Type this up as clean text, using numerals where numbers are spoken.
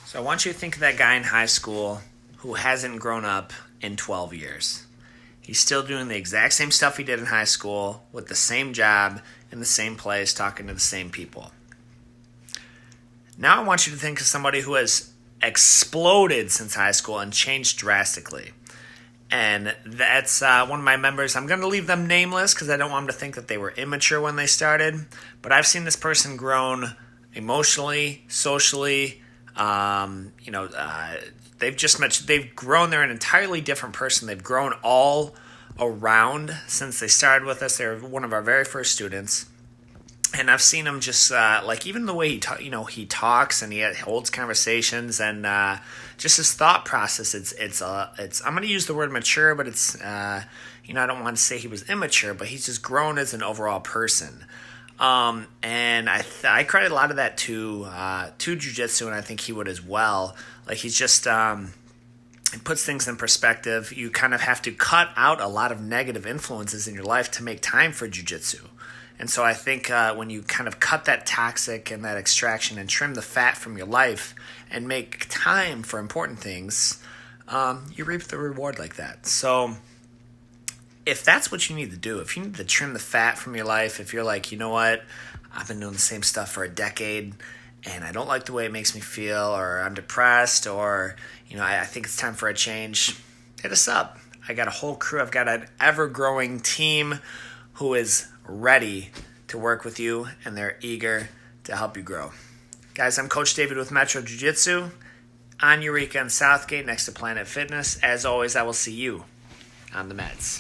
So I want you to think of that guy in high school who hasn't grown up in 12 years. He's still doing the exact same stuff he did in high school with the same job in the same place, talking to the same people. Now I want you to think of somebody who has exploded since high school and changed drastically. And that's one of my members. I'm going to leave them nameless because I don't want them to think that they were immature when they started. But I've seen this person grown emotionally, socially. They've grown. They're an entirely different person. They've grown all around since they started with us. They're one of our very first students. And I've seen him just even the way he talks and he holds conversations and just his thought process. It's I'm going to use the word mature, but it's I don't want to say he was immature, but he's just grown as an overall person. And I credit a lot of that to Jiu-Jitsu, and I think he would as well. Like he's just it puts things in perspective. You kind of have to cut out a lot of negative influences in your life to make time for Jiu-Jitsu. And so I think when you kind of cut that toxic and that extraction and trim the fat from your life and make time for important things, you reap the reward like that. So if that's what you need to do, if you need to trim the fat from your life, if you're like, you know what, I've been doing the same stuff for a decade and I don't like the way it makes me feel, or I'm depressed, or I think it's time for a change, hit us up. I got a whole crew. I've got an ever-growing team who is ready to work with you, and they're eager to help you grow. Guys, I'm Coach David with Metro Jiu-Jitsu on Eureka and Southgate next to Planet Fitness. As always, I will see you on the meds.